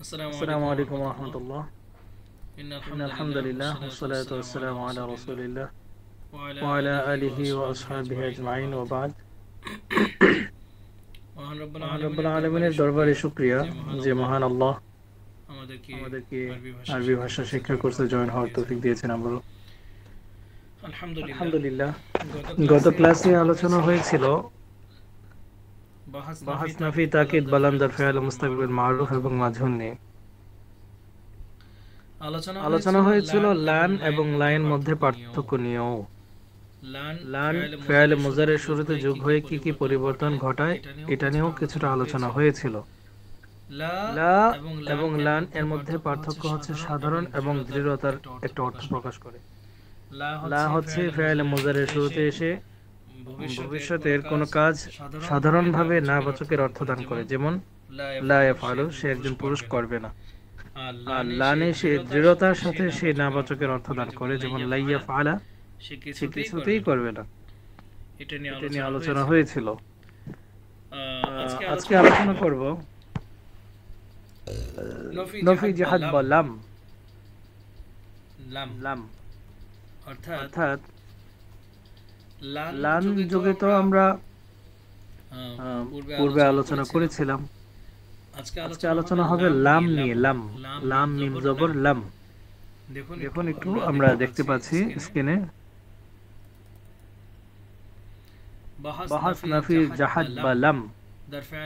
আসসালামু আলাইকুম ওয়া রাহমাতুল্লাহ। ইন্নাল হামদুলিল্লাহ ওয়াসসালাতু ওয়াসসালামু আলা রাসূলিল্লাহ ওয়া আলা আলিহি ওয়া আসহাবিহি আজমাইন ওয়া বা'দ। মহান রব্বুল আলামিনের দরবারে শুকরিয়া যে মহান আল্লাহ আমাদেরকে আরবি ভাষা শিক্ষা কোর্সে জয়েন হওয়ার তৌফিক দিয়েছেন। আমরা আলহামদুলিল্লাহ। গত ক্লাসে আলোচনা হয়েছিল বাহাস নাফি তাকিদ বালান্দার ফেয়াল মুস্তাকবিল মারুফ এবং মাজহুর নিয়ে। আলোচনা হয়েছিল লান এবং লাইন মধ্যে পার্থক্য নিয়েও। লান ফেয়াল মুজারের শুরুতে যোগ হয়ে কি কি পরিবর্তন ঘটায় এটা নিয়েও কিছুটা আলোচনা হয়েছিল। লা এবং লান এর মধ্যে পার্থক্য হচ্ছে সাধারণ এবং দৃঢ়তার একটা অর্থ প্রকাশ করে। লা হচ্ছে ফেয়াল মুজারের শুরুতে এসে ভবিষ্যতের কোনো কাজ সাধারণভাবে না বাচকের অর্থ দান করে, যেমন লা ইয়াফআলু, সে একজন পুরুষ করবে না। আর লানে সে দৃঢ়তার সাথে সে নাবাচকের অর্থ দান করে, যেমন লা ইয়াফআলা, সে কিছুতেই করবে না। এটা নিয়ে আলোচনা হয়েছিল। আজকে আলোচনা করব নফি জিহাদ বা লাম। অর্থাৎ লান যুগে তো আমরা পূর্বে আলোচনা করেছিলাম। আজকে আলোচনা হবে লাম নিয়ে। লাম মিম জবর লাম। দেখুন একটু, আমরা দেখতে পাচ্ছি স্ক্রিনে বাহাস নাফি জাহাদ বা লাম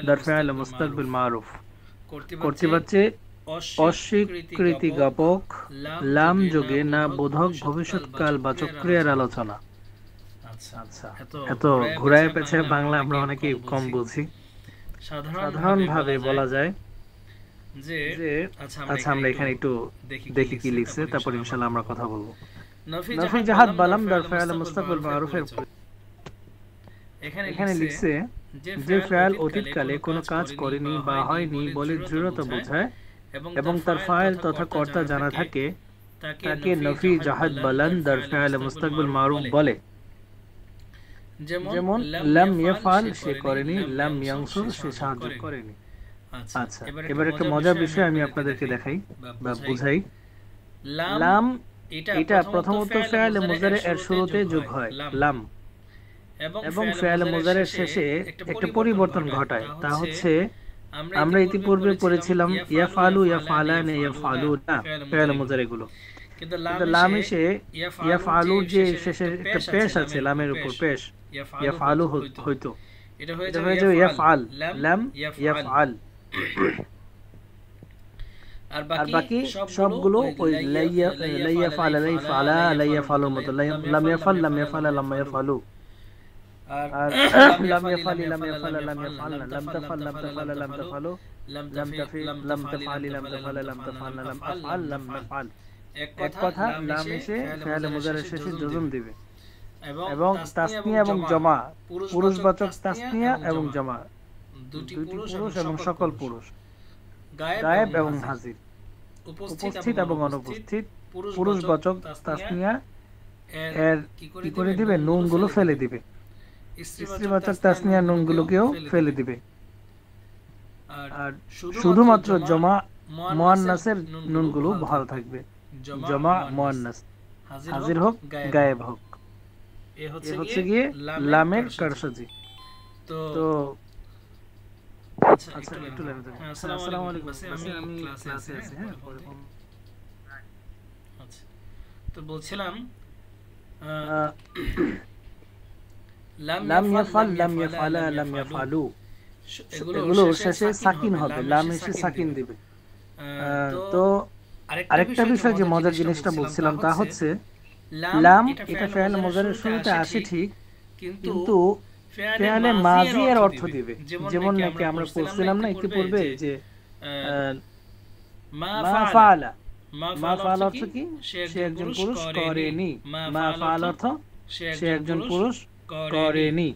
দার ফেয়াল মুস্তাকবিল মারুফ। করতে পারছে অস্বীকৃতি জ্ঞাপক লাম যোগে না বোধক ভবিষ্যৎকাল বাচক ক্রিয়ার আলোচনা। আচ্ছা, এত ঘুরায় পেছে বাংলা আমরা অনেকেই কম বুঝি। সাধারণভাবে বলা যায় যে আচ্ছা, আমরা এখানে একটু দেখি কি লিখছে, তারপর ইনশাআল্লাহ আমরা কথা বলবো। নফি জাহাদ বালাম দার ফেয়াল মুস্তাকবিল মারুফের এখানে লিখছে যে ফেয়াল অতীতকালে কোনো কাজ করেনি বা হয়নি বলে দৃঢ়তা বোঝায় এবং তার ফাইল তথা কর্তা জানা থাকে, তাকে নফি জাহাদ বালান দার ফেয়াল মুস্তাকবিল মারুফ বলে। যেমন লাম ইয়াফআল, সে করেনি, লাম ইয়ানসুর, সে সাহায্য করেনি। আচ্ছা, এবার একটা মজার বিষয় আমি আপনাদেরকে দেখাই বা বুঝাই। লাম এটা প্রথমত ফেয়াল মুজারে এর শুরুতে যোগ হয় লাম, এবং ফেয়াল মুজারের শেষে একটা পরিবর্তন ঘটায়। তা হচ্ছে আমরা ইতিপূর্বে পড়েছিলাম ইয়াফআলু, ইয়াফআলান, ইয়াফআলুনা ফেয়াল মুজারে গুলো, কিন্তু লাম এসে ইয়াফআলুর যে শেষে একটা পেশ আছে, লামের উপর পেশ, ইয়াফআলু হয়তো এটা হয়ে যাবে ইয়াফআল, লাম ইয়াফআল। আর বাকি সবগুলো ওই লা ইয়াফআল, লা ইয়াফআলা, লা ইয়াফআলুর মতো, লাম ইয়াফআল, লাম ইয়াফআলা, লাম ইয়াফআলু। আর লাম ইয়াফআলি, লাম ইয়াফআলা, লাম ইয়াফআলনা, লাম তাফআল, লাম তাফআলা, লাম তাফআলু, লাম তাফি, লাম তাফআলি, লাম তাফআলা, লাম তাফআলনা, লাম আফআল, লাম নাফআল। এক কথা, লাম এসে ফেয়াল মুজারের শেষে জজম দিবে এবং তাসনিয়া এবং জমা, পুরুষবাচক তাসনিয়া এবং জমা, দুটি পুরুষ এবং সকল পুরুষ, গায়েব এবং হাজির, উপস্থিত এবং অনুপস্থিত, পুরুষবাচক তাসনিয়া এর কি করে দিবে, নুন গুলো ফেলে দিবে। স্ত্রীবাচক তাসনিয়া নুন গুলোকেও ফেলে দিবে। আর শুধুমাত্র জমা মুয়ান্নাসের নুন গুলো বহাল থাকবে। জমা মুয়ান্নাস হাজির হোক গায়েব হোক, এ হচ্ছে গিয়ে লামের কারসাজি। তো আচ্ছা, একটু লেখা যাবে। আসসালামু আলাইকুম, আমি ক্লাসে আছি। হ্যাঁ, আচ্ছা, তো বলছিলাম লাম ইয়াফআল, লাম ইয়াফআলা, লাম ইয়াফআলু, এগুলো শেষে সাকিন হবে, লাম এসে সাকিন দিবে। তো আরেকটা বিষয়, যে মজার জিনিসটা বলছিলাম, তা হচ্ছে লাম এটা ফেয়াল মুজারের শুরুতে আসে ঠিক, কিন্তু ফেয়ালে মাজি এর অর্থ দিবে। যেমন নাকি আমরা পড়ছিলাম না ইতিপূর্বে যে মা ফাআলা, মা ফাআল অর্থ কি, সে একজন পুরুষ করেনি। মা ফাআল অর্থ সে একজন পুরুষ করেনি।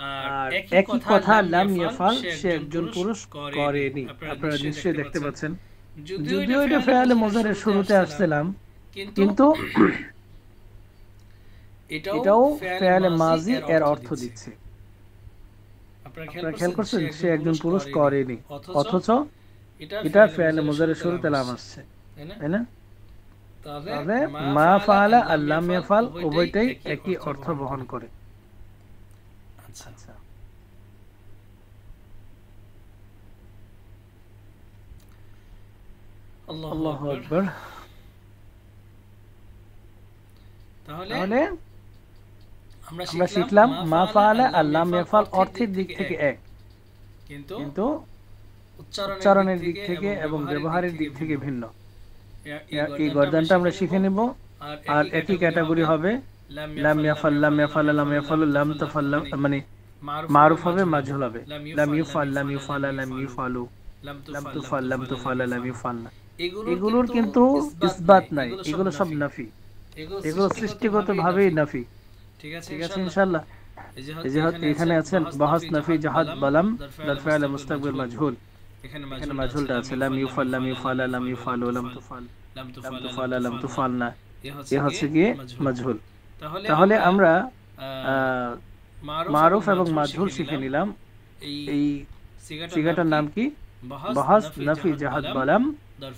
আর একই কথা লাম ইয়াফআল, সে একজন পুরুষ করেনি। আপনারা নিশ্চয়ই দেখতে পাচ্ছেন, যদিও এটা ফেয়ালে মুজারের শুরুতে আসছিলাম, কিন্তু এটাও ফেয়ালে মাজি এর অর্থ দিচ্ছে। আপনারা খেয়াল করছেন, সে একজন পুরুষ করেনি, অথচ এটা ফি'ল মুজারি শুরুতে লাম আসছে, তাই না? তবে মা ফাআলা আর লাম ইয়াফআল উভয়টাই একই অর্থ বহন করে। আচ্ছা, আল্লাহু আকবার। তাহলে আমরা শিখলাম মা ফাআলা আর লাম ইয়াফআল অর্থের দিক থেকে এক, কিন্তু উচ্চারণের দিক থেকে এবং ব্যবহারের দিক থেকে ভিন্ন। এই গর্দানটা আমরা শিখে নেব। আর একই ক্যাটাগরি হবে লাম ইয়াফআল, লাম ইয়াফআল, লাম ইয়াফআলু, লাম তাফআল, মানে মারুফ হবে, মাজহুল হবে। লাম ইউফআল, লাম ইউফআলা, লাম ইউফআলু, লাম তুফআল, লাম তুফআলা, লাম ইউফআলনা। এগুলোর কিন্তু ইসবাত নাই, এগুলো সব নাফি, এগুলো সৃষ্টিগতভাবেই নাফি। ঠিক আছে ইনশাআল্লাহ। এই যে এখানে আছেন বাহাস নাফি জাহাদ বালাম দার ফাইল মুস্তাকবিল মাজহুল, এখানে মাজহুলটা আছে লাম ইউফাল, লাম ইউফালা, লাম ইউফালু, লাম তুফাল, লাম তুফালা, লাম তুফালনা, এ হচ্ছে কি মাজহুল। তাহলে আমরা মারুফ এবং মাজহুল শিখে নিলাম। এই সিগাটার নাম কি? বাহাস নাফি জাহাদ বালাম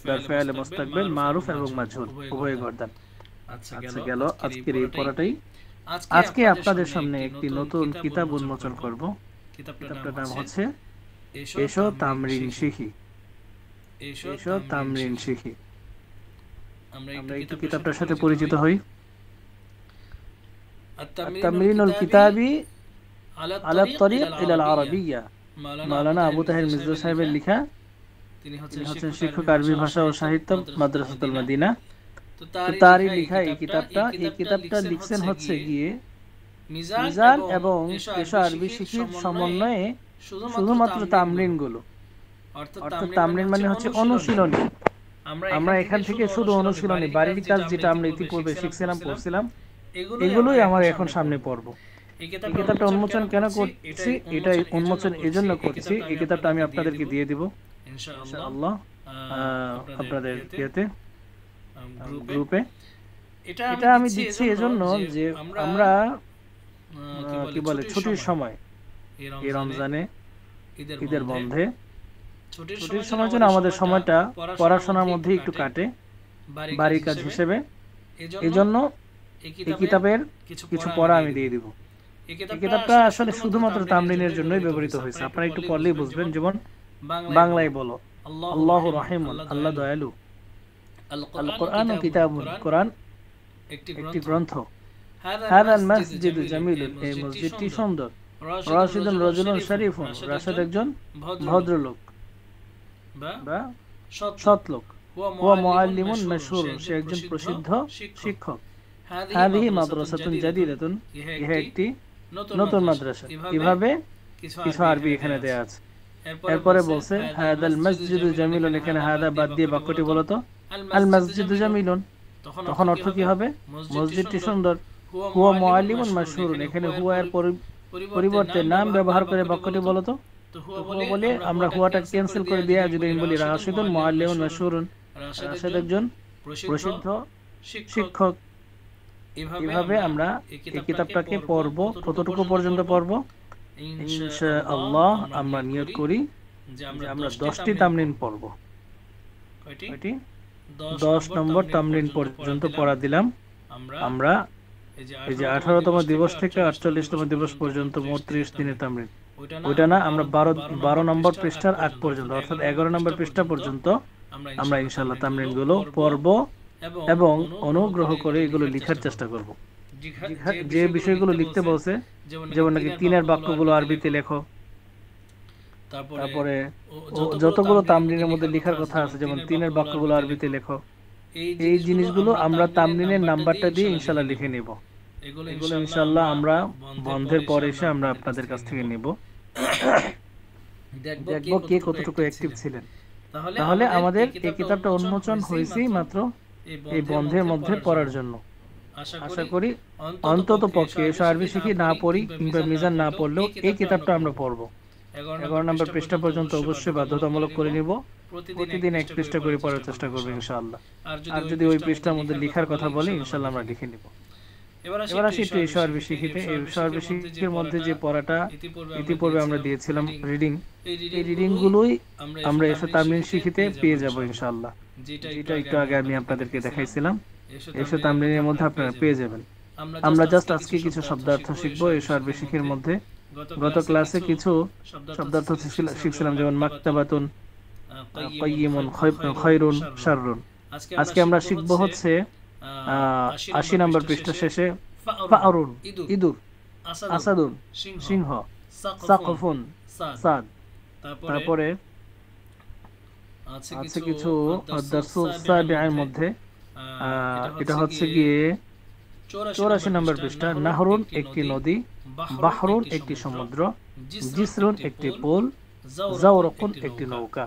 দার ফাইল মুস্তাকবিল মারুফ এবং মাজহুল উভয় গর্দান। আচ্ছা গেল আজকের এই পড়াটাই। আজকে আপনাদের সামনে একটি নতুন কিতাব উন্মোচন করব। কিতাবটার নাম হচ্ছে এসো তামরিন শিখি। এসো তামরিন শিখি। আমরা একটু কিতাবটার সাথে পরিচিত হই। তামরিনুল কিতাবি আলা তরিক ইলাল আরাবিয়্যা, মাওলানা আবু তাহের মির্জা সাহেবের লেখা। তিনি হচ্ছেন শিক্ষক আরবি ভাষা ও সাহিত্য, মাদ্রাসাতুল মদিনা। তো তারই লেখা এই কিতাবটা লিখছেন হচ্ছে গিয়ে মিজান এবং এসো আরবি শিখির সমন্বয়ে শুধুমাত্র তামরিন গুলো, অর্থাৎ তামরিন মানে হচ্ছে অনুশীলনী। আমরা এখান থেকে শুধু অনুশীলনী, বাড়ির কাজ যেটা আমরা ইতিপূর্বে শিখছিলাম, পড়ছিলাম, এগুলোই আমরা এখন সামনে পড়ব। এই কিতাবটা উন্মোচন কেন করছি? এটা উন্মোচন এজন্য করছি, এই কিতাবটা আমি আপনাদেরকে দিয়ে দিব ইনশাআল্লাহ আপনাদের ইয়েতে গ্রুপে। এটা আমি দিচ্ছি এজন্য যে আমরা কি বলে ছুটির সময়, এই রমজানে, ঈদের বন্ধে, ছুটির সময় জন্য আমাদের সময়টা পড়াশোনার মধ্যে একটু কাটে বাড়ির কাজ হিসেবে। এজন্য এই কিতাবের কিছু পড়া আমি দিয়ে দিব। এই কিতাবটা আসলে শুধুমাত্র তামরিনের জন্যই ব্যবহৃত হয়েছে। আপনারা একটু পড়লেই বুঝবেন। যেমন বাংলায় বলো আল্লাহু রাহিমুন, আল্লাহ দয়ালু। আল কোরআন কিতাবুন, কোরআন একটি গ্রন্থ। হাযাল মসজিদু জামিলুন, এই মসজিদটি সুন্দর। রাশিদুন রাজুলুন শরীফুন, রাশিদ একজন ভদ্রলোক বা সৎ লোক। ওয়া মুআল্লিমুন মাশহুরুন, সে একজন প্রসিদ্ধ শিক্ষক। হাযিহি মাদ্রাসাতুন জাদীদাতুন, ইহা একটি নতুন মাদ্রাসা। এভাবে কিছু আরবি এখানে দেয়া আছে। এরপরে বলছে হাযাল মসজিদু জামিলুন, এখানে হাদা বাদ দিয়ে বাক্যটি বলো তো আল মসজিদু জামিলুন, তখন অর্থ কি হবে? মসজিদটি সুন্দর। হুয়া মুআল্লিমুন মাশহুরুন, এখানে হুয়া এর পরিবর্তে নাম ব্যবহার করে বাক্যটি বলো তো। হুয়া বলে আমরা হুয়াটা ক্যান্সেল করে দিয়ে যদি আমি বলি রাশিদুন মুআল্লিমুন মাশহুরুন, রাশিদ একজন প্রসিদ্ধ শিক্ষক। এভাবে আমরা এই কিতাবটাকে পড়ব। কতটুকু পর্যন্ত পড়ব? ইনশাআল্লাহ আমরা নিয়ত করি যে আমরা 10টি তামরিন পড়ব। কয়টি? 10 নম্বর তামরিন পর্যন্ত পড়া দিলাম। আমরা এই যে 18তম দিবস থেকে 48তম দিবস পর্যন্ত মোট 30 দিনের তামরিন। ওইটা না, আমরা 12 নম্বর পৃষ্ঠার আগ পর্যন্ত, অর্থাৎ 11 নম্বর পৃষ্ঠা পর্যন্ত আমরা ইনশাআল্লাহ তামরিন গুলো পড়ব এবং অনুগ্রহ করে এগুলো লেখার চেষ্টা করব। যে বিষয়গুলো লিখতে বলছে, যেমন নাকি তিনের বাক্যগুলো আরবিতে লেখো, তারপরে যতগুলো তামরিনের মধ্যে লেখার কথা আছে, যেমন তিনের বাক্যগুলো আরবিতে লেখো, এই জিনিসগুলো আমরা তামরিনের নাম্বারটা দিয়ে ইনশাআল্লাহ লিখে নেব। এগুলো ইনশাআল্লাহ আমরা বন্ধের পর এসে আমরা আপনাদের কাছ থেকে নেব, দেখব কে কতটুকু অ্যাক্টিভ ছিলেন। তাহলে আমাদের এই কিতাবটা উন্মোচন হয়েছে মাত্র এই বন্ধের মধ্যে পড়ার জন্য। আশা করি অন্তত পক্ষে এসো আরবি শিখি না পড়ি কিংবা মিজান না পড়লেও এই কিতাবটা আমরা পড়ব। 11 নম্বর পৃষ্ঠা পর্যন্ত অবশ্যই বাধ্যতামূলক করে নিব। প্রতিদিন এক পৃষ্ঠা করে পড়ার চেষ্টা করব ইনশাআল্লাহ। আর যদি ওই পৃষ্ঠার মধ্যে লেখার কথা বলে ইনশাআল্লাহ আমরা লিখে নিব। এবার আসি একটু এই সর্বে শিখিতে। এই সর্বে শিখির মধ্যে যে পড়াটা ইতিপূর্বে আমরা দিয়েছিলাম রিডিং, এই রিডিং গুলোই আমরা এসে তামরিন শিখিতে পেয়ে যাব ইনশাআল্লাহ, যেটা একটু আগে আমি আপনাদেরকে দেখাইছিলাম। এসে তামরিনের মধ্যে আপনারা পেয়ে যাবেন। আমরা জাস্ট আজকে কিছু শব্দার্থ শিখবো এই সর্বে শিখির মধ্যে। গত ক্লাসে কিছু শব্দার্থ শিখছিলাম, যেমন মাকতাবাতুন, কাইয়িমুন, খায়রুন, শাররুন। আজকে আমরা শিখবো হচ্ছে ৮০ নম্বর পৃষ্ঠা শেষে ফাআরুন, ইঁদুর, আসাদুন, সিংহ, সাকফুন, সাদ। তারপরে আছে কিছু দারসুস সাবিআর মধ্যে, এটা হচ্ছে গিয়ে ৮৪ নম্বর পৃষ্ঠা। নাহরুন একটি নদী, বাহরুন একটি সমুদ্র, জিসরুন একটি পুল, জাওরাকুন একটি নৌকা।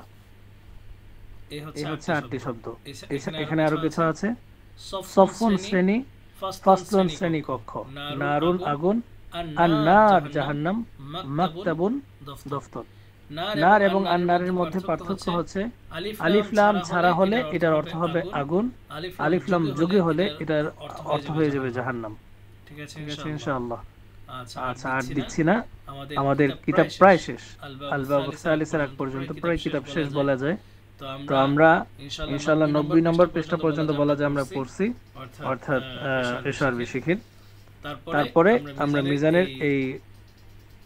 এই হচ্ছে ৮টি শব্দ। এখানে আরো কিছু আছে, সফুন শ্রেণী, ফাসলুন শ্রেণী কক্ষ, নারুন আগুন, আন্নার জাহান্নাম, মাকতাবুন দফতর। নার এবং আন্নারের মধ্যে পার্থক্য হচ্ছে আলিফ লাম ছাড়া হলে এটার অর্থ হবে আগুন, আলিফ লাম যোগে হলে এটার অর্থ হয়ে যাবে জাহান্নাম। ঠিক আছে ইনশাআল্লাহ। আচ্ছা, আর দিচ্ছি না, আমাদের কিতাব প্রায় শেষ। আল বাব সালিসের আগ পর্যন্ত প্রায় কিতাব শেষ বলা যায়। তো আমরা ইনশাআল্লাহ ৯০ নম্বর পৃষ্ঠা পর্যন্ত বলা যায় আমরা পড়ছি, অর্থাৎ এই সর্বে শিখির। তারপরে আমরা মিজানের এই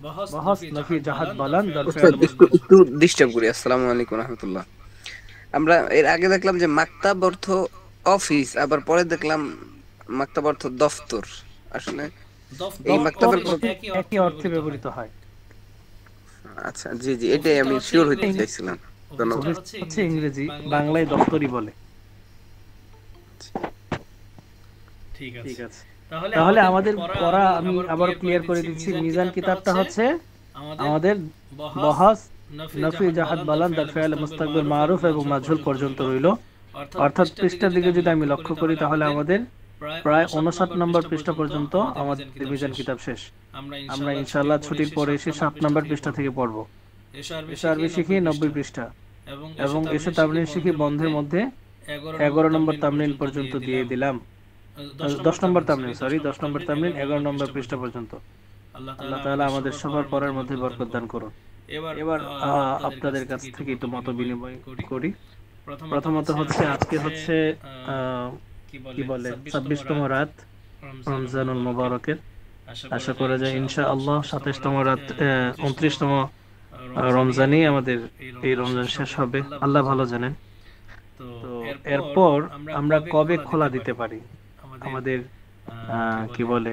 বহস নফি জাহাদ বালান একটু ডিস্টার্ব করি। আসসালামু আলাইকুম রাহমাতুল্লাহ। আমরা এর আগে দেখলাম যে মাকতাব অর্থ অফিস, আবার পরে দেখলাম মাকতাব অর্থ দফতর। আসলে এই মাকতাবের একই অর্থে ব্যবহৃত হয়। আচ্ছা, জি জি, এটাই আমি শিওর হইতে চাইছিলাম। ধন্যবাদ। হচ্ছে ইংরেজি, বাংলায় দফতরই বলে। ঠিক আছে, তাহলে আমাদের পড়া আমি আবার ক্লিয়ার করে দিচ্ছি। মিজান কিতাবটা হচ্ছে আমাদের বহস নফি জাহাদ বালান দার ফিআল মুস্তাকবিল মারুফ এবং মাজহুল পর্যন্ত রইল। অর্থাৎ পৃষ্ঠার দিকে যদি আমি লক্ষ্য করি তাহলে আমাদের প্রায় ৫৯ নম্বর পৃষ্ঠা পর্যন্ত আমাদের মিজান কিতাব শেষ। আমরা ইনশাআল্লাহ ছুটির পরে এসে ৭ নম্বর পৃষ্ঠা থেকে পড়ব। এসে আরবি শিখি ৯০ পৃষ্ঠা এবং এসে তামরিন শিখি বন্ধের মধ্যে ১১ নম্বর তামরিন পর্যন্ত দিয়ে দিলাম। ১০ নম্বর তামরিন, ১০ নম্বর তামরিন ১১ নম্বর পৃষ্ঠা পর্যন্ত। আল্লাহ তাআলা আমাদের সবার পড়ার মধ্যে বরকত দান করুন। এবার আপনাদের কাছ থেকে একটু মত বিনিময় করি। প্রথমত হচ্ছে আজকে হচ্ছে কি বলে ২৬তম রাত রমজানুল মুবারকের। আশা করা যায় ইনশাআল্লাহ ২৭তম রাত ২৯তম রমজানে আমাদের এই রমজান শেষ হবে, আল্লাহ ভালো জানেন। তো এরপর আমরা কবে খোলা দিতে পারি, আমাদের কি বলে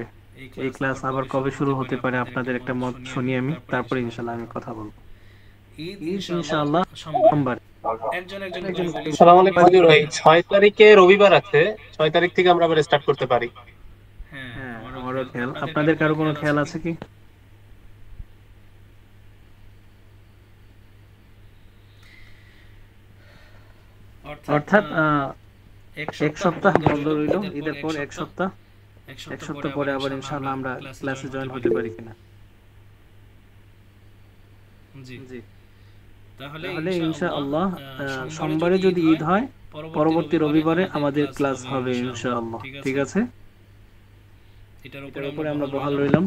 এই ক্লাস আবার কবে শুরু হতে পারে, আপনাদের একটা মত শুনি আমি, তারপরে ইনশাআল্লাহ আমি কথা বলবো। ইনশাআল্লাহ সোমবার। আসসালামু আলাইকুম হুজুর ভাই, ৬ তারিখে রবিবার আছে, ৬ তারিখ থেকে আমরা আবার স্টার্ট করতে পারি। হ্যাঁ, আমারও খেয়াল। আপনাদের কারো কোনো খেয়াল আছে কি? অর্থাৎ এক সপ্তাহ বন্ধ রইল, ঈদের পর এক সপ্তাহ পরে আবার ইনশাআল্লাহ আমরা ক্লাসে জয়েন হতে পারি কিনা? জি, তাহলে ইনশাআল্লাহ সোমবারে যদি ঈদ হয় পরবর্তী রবিবারে আমাদের ক্লাস হবে ইনশাআল্লাহ। ঠিক আছে, এটার উপরে আমরা বহাল রইলাম।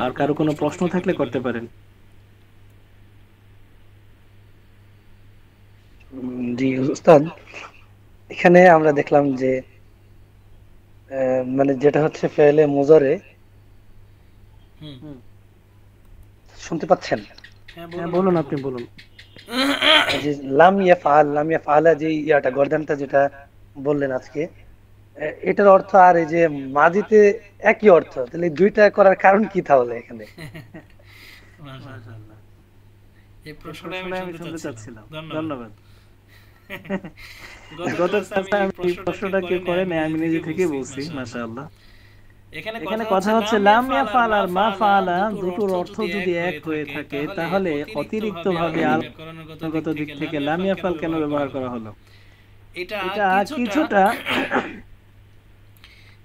আর কারো কোনো প্রশ্ন থাকলে করতে পারেন। জি উস্তাদ, এখানে আমরা দেখলাম যে মানে যেটা হচ্ছে ফেলে মুজারে, শুনতে পাচ্ছেন? হ্যাঁ বলুন, আপনি বলুন। যে লাম ইয়াফআলা যে ইয়াটা গর্দানটা যেটা বললেন আজকে, এটার অর্থ আর এই যে মাজিতে একই অর্থ, তাহলে দুইটা করার কারণ কি তাহলে এখানে? মাশাআল্লাহ, এই প্রশ্নটা আমি শুনতে চাচ্ছিলাম। ধন্যবাদ। গত ক্লাসে আমি এই প্রশ্নটা কেউ করে না, আমি নিজে থেকে বলছি। মাশাআল্লাহ। এখানে কথা হচ্ছে লাম ইয়াফআল আর মা ফাআলা দুটোর অর্থ যদি এক হয়ে থাকে তাহলে অতিরিক্ত ভাবে আলগত দিক থেকে লাম ইয়াফআল কেন ব্যবহার করা হলো? এটা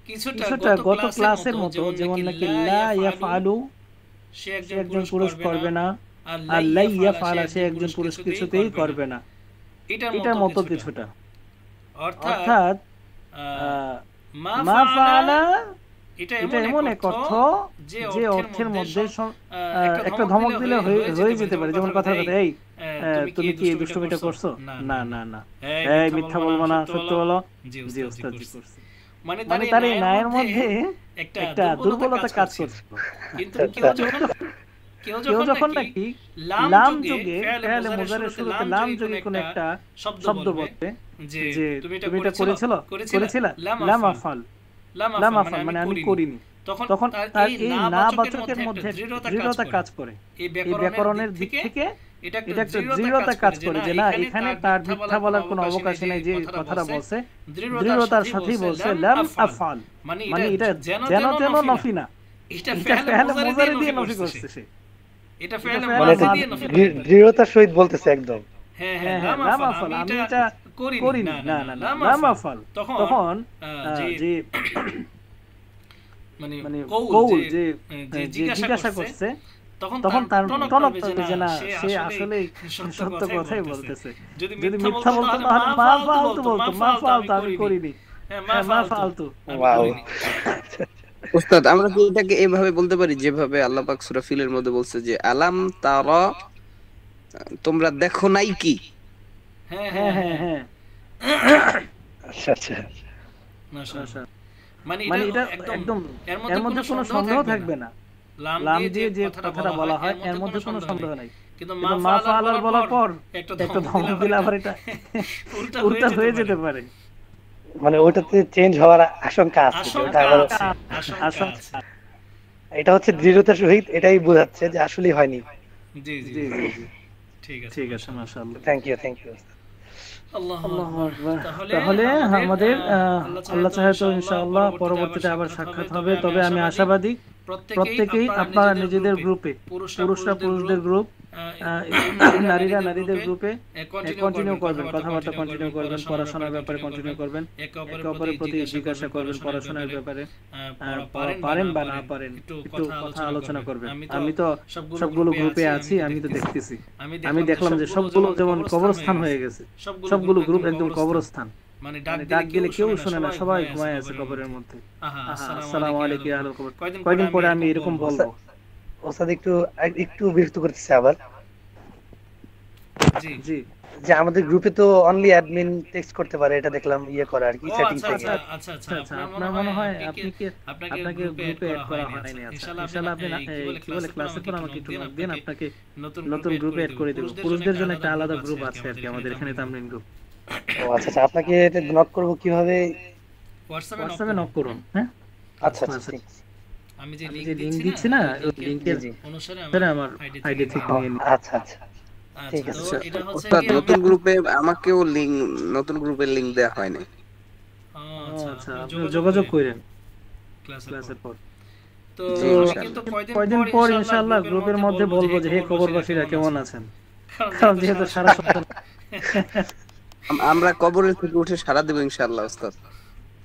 কিছুটা গত ক্লাসের মতো, যেমন নাকি লা ইয়াফআলু সে একজন পুরুষ করবে না, আর লা ইয়াফআলা সে একজন পুরুষ কিছুতেই করবে না, এটার মতো কিছুটা। অর্থাৎ মা ফাআলা এটা এটা এমন এক অর্থ যে যে অর্থের মধ্যে একটা ধমক দিলে হয়ে যেতে পারে, যেমন কথার কথা, এই তুমি কি এই দুষ্টুমিটা করছো, না না না, এই মিথ্যা বলবো না, সত্য বলো, জি ওস্তাদ জি করছি। মানে তার এই নায়ের মধ্যে একটা দুর্বলতা কাজ করছে। কিন্তু কেউ কেউ যখন যখন নাকি নাকি লাম লাম যোগে যোগে ফেলে ফেলে মুজারের মুজারের শুরুতে শুরুতে লাম লাম যোগে যোগে কোন কোন একটা একটা শব্দ বলবে বলবে যে যে তুমি এটা করেছিলা, লাম আফাল, মানে আমি করিনি। তখন তার এই না বাচকের মধ্যে দৃঢ়তা কাজ করে। এই ব্যাকরণের দিক থেকে এটা একটা দৃঢ়তা কাজ করে যে না, এখানে তার মিথ্যা বলার কোনো অবকাশই নাই, যে কথাটা বলছে দৃঢ়তার সাথেই বলছে লাম আফাল, মানে এটা যেন নফি না, এটা ফেলে মুজারে দিয়ে নফি করছে সে, এটা ফেলে মানে মুজারে দিয়ে নফি করে। দৃঢ়তার সহিত বলতেছে একদম। হ্যাঁ হ্যাঁ হ্যাঁ, লাম আফাল, আমি এটা করিনি, না না না, লাম আফাল। তখন যে মানে মানে কৌল যে জিজ্ঞাসা করছে, তখন তার টনক করবে যে না, সে আসলে সত্য কথাই বলতেছে। যদি মিথ্যা বলতো তাহলে মা ফালতু বলতো, মা ফালতু আমি করিনি, মা ফালতু। ওয়াও, উস্তাদ আমরা কি এটাকে এভাবে বলতে পারি যেভাবে আল্লাহ পাক সূরা ফিলের মধ্যে বলছে যে আলাম তারা, তোমরা দেখো নাই কি? হ্যাঁ হ্যাঁ হ্যাঁ হ্যাঁ হ্যাঁ, হ্যাঁ, আচ্ছা আচ্ছা, মাশাআল্লাহ। মানে মানে এটা এটা একদম এর মধ্যে কোনো সন্দেহ থাকবে না। লাম দিয়ে যে কথাটা বলা হয় এর মধ্যে কোনো সন্দেহ নাই, কিন্তু কিন্তু মা ফালার বলার পর একটা ধমক দিলে আবার এটা উল্টা হয়ে যেতে পারে। মানে ওটাতে চেঞ্জ হওয়ার আশঙ্কা আছে, যে ওটা আবার আশঙ্কা। এটা হচ্ছে দৃঢ়তার সহিত এটাই বোঝাচ্ছে যে আসলেই হয়নি। জি জি জি জি জি, ঠিক আছে। মাশাআল্লাহ। Thank you. আল্লাহু আকবার। তাহলে আমাদের আল্লাহ চাহে তো ইনশাআল্লাহ পরবর্তীতে আবার সাক্ষাৎ হবে। তবে আমি আশাবাদী প্রত্যেকেই আপনারা নিজেদের গ্রুপে, পুরুষরা পুরুষদের গ্রুপ, নারীরা নারীদের গ্রুপে কন্টিনিউ করবেন, কথাবার্তা কন্টিনিউ করবেন, পড়াশোনার ব্যাপারে কন্টিনিউ করবেন, একে অপরের প্রতি জিজ্ঞাসা করবেন পড়াশোনার ব্যাপারে, পারেন বা না পারেন একটু কথা আলোচনা করবেন। আমি তো সবগুলো গ্রুপে আছি, আমি তো দেখতেছি, আমি দেখলাম যে সবগুলো যেমন কবরস্থান হয়ে গেছে, সবগুলো গ্রুপ একদম কবরস্থান, মানে ডাক দিলে কেউ শুনে না, সবাই ঘুমায় আছে কবরের মধ্যে। আসসালামু আলাইকুম ইয়া আহলাল কবর। কয়দিন পরে আমি এরকম বলবো। ওস্তাদ একটু বিরক্ত করতেছে আবার, জি জি, যে আমাদের গ্রুপে তো অনলি অ্যাডমিন টেক্সট করতে পারে, এটা দেখলাম ইয়ে করা আর কি, সেটিং থেকে। আচ্ছা আচ্ছা, আপনার মনে হয় আপনাকে গ্রুপে অ্যাড করা হয়নি। আচ্ছা ইনশাআল্লাহ আপনি কি বলে ক্লাসের পর আমাকে একটু নক দিন, আপনাকে নতুন গ্রুপে অ্যাড করে দেব। পুরুষদের জন্য একটা আলাদা গ্রুপ আছে আর কি আমাদের এখানে, তামরিন গ্রুপ। ও আচ্ছা, আপনাকে এটা নক করব কিভাবে? হোয়াটসঅ্যাপে নক করুন। হ্যাঁ আচ্ছা, ঠিক আছে। আমি যে লিংক দিচ্ছি না, ওই লিংকের অনুসারে আমার আইডি থেকে নিয়ে নিন। আচ্ছা, ঠিক আছে। এটা হচ্ছে উস্তাদ নতুন গ্রুপে আমাকেও নতুন গ্রুপের লিংক দেয়া হয়নি। আচ্ছা, আপনি যোগাযোগ করেন ক্লাসের পর। তো জি, কিন্তু কয়দিন পর ইনশাআল্লাহ গ্রুপের মধ্যে বলবো যে হে কবরবাসীরা কেমন আছেন, কারণ যেহেতু সারা সপ্তাহ আমরা কবরের থেকে উঠে সারা দেব ইনশাআল্লাহ উস্তাদ।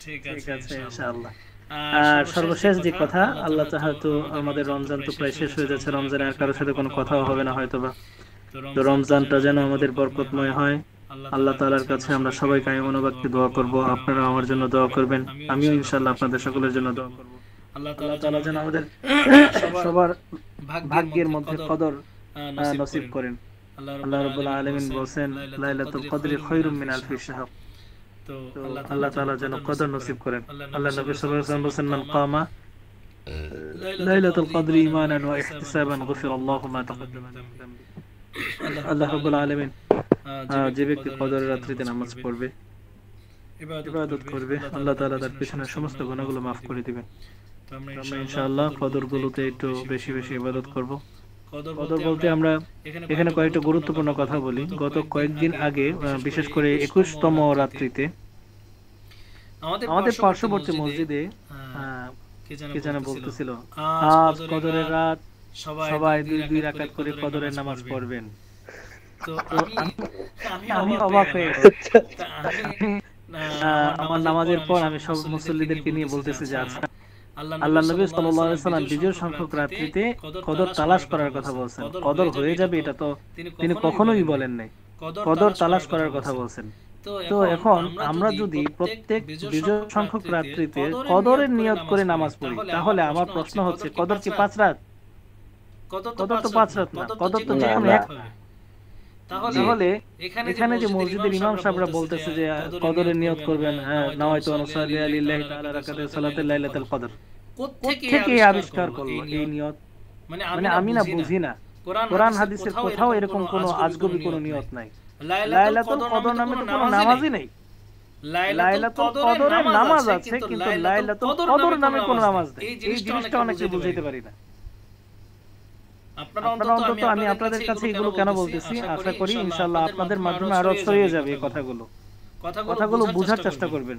ঠিক আছে ইনশাআল্লাহ। আর সর্বশেষ যে কথা, আল্লাহ চাহে তো আমাদের রমজান তো প্রায় শেষ হয়ে যাচ্ছে, রমজানে আর কারোর সাথে কোনো কথাও হবে না হয়তোবা। তো রমজানটা যেন আমাদের বরকতময় হয়, আল্লাহ তাআলার কাছে আমরা সবাই কায়েম অনুবাদকে দোয়া করব। আপনারা আমার জন্য দোয়া করবেন, আমিও ইনশাআল্লাহ আপনাদের সকলের জন্য দোয়া করব। আল্লাহ তাআলা যেন আমাদের সবার ভাগ্যের মধ্যে কদর নসিব করেন। আল্লাহ রাব্বুল আলামিন বলেন লাইলাতুল কদরি খায়রুম মিন আলফি শাহর। তো আল্লাহ তাআলা যেন কদর নসিব করেন। আল্লাহ নবী সাল্লাল্লাহু আলাইহি ওয়াসাল্লাম বলেন মান কামা লাইলাতুল কদরি ঈমানান ওয়া ইহতিসাবান গুফিরাল্লাহু মা তাকাদ্দামা মিন যামবি। আল্লাহ রাব্বুল আলামিন যে ব্যক্তি কদরের রাত্রিতে নামাজ পড়বে, ইবাদত করবে, আল্লাহ তাআলা তার পিছনের সমস্ত গুনাহগুলো maaf করে দিবেন। তো আমরা ইনশাআল্লাহ কদরগুলোতে একটু বেশি বেশি ইবাদত করব। কদর বলতে আমরা এখানে কয়েকটা গুরুত্বপূর্ণ কথা বলি। গত কয়েকদিন আগে, বিশেষ করে 21তম রাত্রিতে আমাদের পার্শ্ববর্তী মসজিদে কে যেন বলতেছিল আজ কদরের রাত, সবাই দুই রাকাত করে কদরের নামাজ পড়বেন। তো আমি অবাক হয়ে গেছি। আমার নামাজের পর আমি সব মুসল্লিদেরকে নিয়ে বলতেছি যে আচ্ছা, আল্লাহ নবী সাল্লাল্লাহু আলাইহি ওয়াসাল্লাম বিজয় সংখ্যক রাত্রিতে কদর তালাশ করার কথা বলছেন, কদর হয়ে যাবে এটা তো তিনি কখনোই বলেন নাই। কদর তালাশ করার কথা বলছেন। তো এখন আমরা যদি প্রত্যেক বিজোড় সংখ্যক রাত্রিতে কদরের নিয়ত করে নামাজ পড়ি, তাহলে আমার প্রশ্ন হচ্ছে কদর কি 5 রাত? কদর তো 5 রাত না, কদর তো যেকোনো এক। তাহলে এখানে যে মসজিদের ইমাম সাহেবরা বলতেছে যে কদরের নিয়ত করবেন, নাওয়াইতু আন উসাল্লি লিল্লাহি তাআলা রাকাতাই সালাতুল লাইলাতুল কদর, কোত্থেকে আবিষ্কার করলো এই নিয়ত? মানে আমি না বুঝি না, কোরআন হাদিসের কোথাও এরকম কোনো আজগবি কোনো নিয়ত নাই। লাইলাতুল কদর নামে তো কোনো নামাজই নেই। লাইলাতুল কদরের নামাজ আছে, কিন্তু লাইলাতুল কদর নামে কোনো নামাজ নেই। এই জিনিসটা অনেকে বুঝাইতে পারি না। আপনারা অন্তত, আমি আপনাদের কাছে এগুলো কেন বলতেছি, আশা করি ইনশাআল্লাহ আপনাদের মাধ্যমে আরো ছড়িয়ে যাবে এই কথাগুলো বোঝার চেষ্টা করবেন।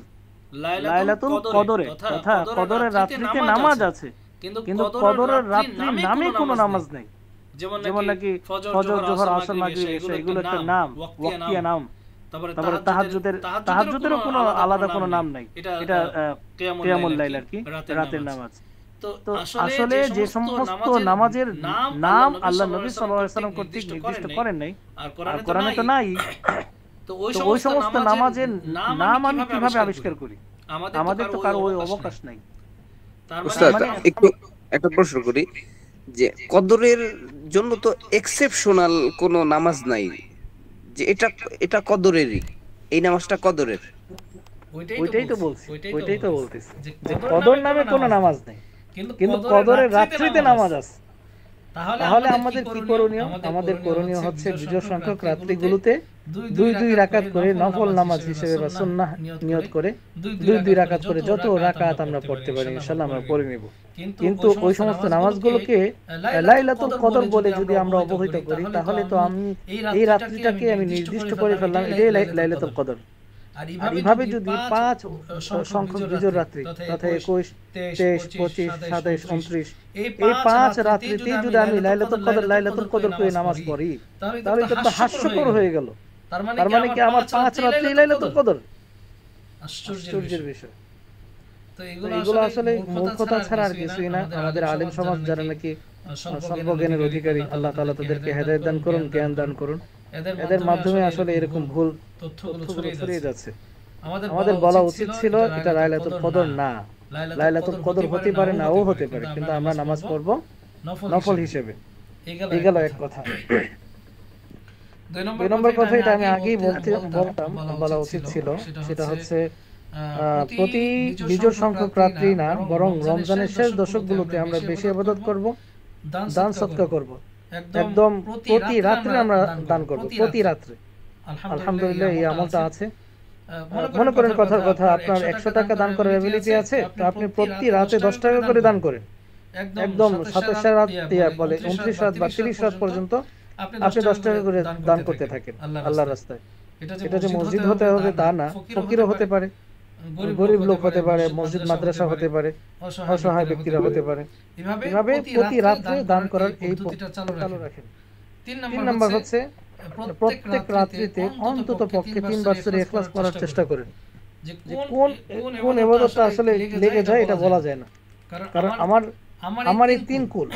লাইলাতুল কদরে তথা কদরের রাত্রিতে নামাজ আছে, কিন্তু কদরের রাত্রির নামে কোনো নামাজ নেই। যেমন নাকি ফজর, জোহর, আসর, মাগরিব, এশা এগুলো একটা নাম, ওয়াক্তিয়া নাম। তারপরে তাহাজ্জুদেরও কোনো আলাদা কোনো নাম নাই, এটা কিয়ামুল লাইল আর কি, রাতের নামাজ। তো আসলে যে সমস্ত নামাজের নাম আল্লাহ নবী সাল্লাল্লাহু আলাইহি ওয়াসাল্লাম কর্তৃক নির্দিষ্ট করেন নাই, আর কোরআনে তো নাই, তো ওই সমস্ত নামাজের নাম আমি কিভাবে আবিষ্কার করি? আমাদের তো কারো ওই অবকাশ নাই। উস্তাদ, একটু একটা প্রশ্ন করি যে কদরের জন্য তো এক্সেপশনাল কোনো নামাজ নাই, যে এটা কদরেরই, এই নামাজটা কদরের। ওইটাই তো বলতেছি যে কদর নামে কোনো নামাজ নেই, কিন্তু কদরের রাত্রিতে নামাজ আছে। তাহলে আমাদের কি করণীয়? আমাদের করণীয় হচ্ছে বিজোড় সংখ্যক রাত্রিগুলোতে 2 রাকাত করে নফল নামাজ হিসেবে বা সুন্নাহ নিয়ত করে 2 রাকাত করে যত রাকাত আমরা পড়তে পারি ইনশাআল্লাহ আমরা পড়ে নেব। কিন্তু ওই সমস্ত নামাজগুলোকে লাইলাতুল কদর বলে যদি আমরা অবহিত করি, তাহলে তো আমি এই রাত্রিটাকে আমি নির্দিষ্ট করে ফেললাম এটাই লাইলাতুল কদর। আর এইভাবে যদি 5 সংখ্যক বিজোড় রাত্রি তথা 21, 23, 25, 27, 29 এই 5 রাত্রিতেই যদি আমি লাইলাতুল কদর করে নামাজ পড়ি, তাহলে এটা তো হাস্যকর হয়ে গেল। তার মানে কি আমার 5 রাত্রি লাইলাতুল কদর? আশ্চর্যের বিষয়। তো এগুলো আসলে মূর্খতা ছাড়া আর কিছুই না। আমাদের আলেম সমাজ যারা নাকি সর্বজ্ঞানের অধিকারী, আল্লাহ তাআলা তাদেরকে হেদায়েত দান করুন, জ্ঞান দান করুন, এদের মাধ্যমে আসলে এরকম ভুল তথ্যগুলো ছড়িয়ে যাচ্ছে। আমাদের বলা উচিত ছিল এটা লাইলাতুল কদর না, লাইলাতুল কদর হতে পারে নাও হতে পারে, কিন্তু আমরা নামাজ পড়ব নফল হিসেবে। এই গেল এক কথা। 2 নম্বর কথা, এটা আমি আগেই বলা উচিত ছিল, সেটা হচ্ছে প্রতি বিজোড় সংখ্যক রাত্রি না, বরং রমজানের শেষ দশকগুলোতে আমরা বেশি ইবাদত করব, দান সদকা করব। একদম প্রতি রাত্রে আমরা দান করব, প্রতি রাত্রে। আলহামদুলিল্লাহ এই আমলটা আছে। মনে করেন কথার কথা, আপনার 100 টাকা দান করার এবিলিটি আছে, তো আপনি প্রতি রাতে 10 টাকা করে দান করেন। একদম 27 রাত বলে 29 রাত বা 30 রাত পর্যন্ত আপনি 10 টাকা করে দান করতে থাকেন আল্লাহর রাস্তায়। এটা যে মসজিদ হতে হবে তা না, ফকিরও হতে পারে, গরিব লোক হতে পারে, মসজিদ মাদ্রাসা হতে পারে, অসহায় ব্যক্তিরা হতে পারে। এভাবে প্রতি রাতে দান করার এই প্রতিটা চালু রাখেন। 3 নম্বর হচ্ছে প্রত্যেক রাত্রিতে অন্তত পক্ষে 3 বার সূরা ইখলাস পড়ার চেষ্টা করেন। যে কোন ইবাদতটা আসলে লেগে যায় এটা বলা যায় না, কারণ আমার এই 3 কুল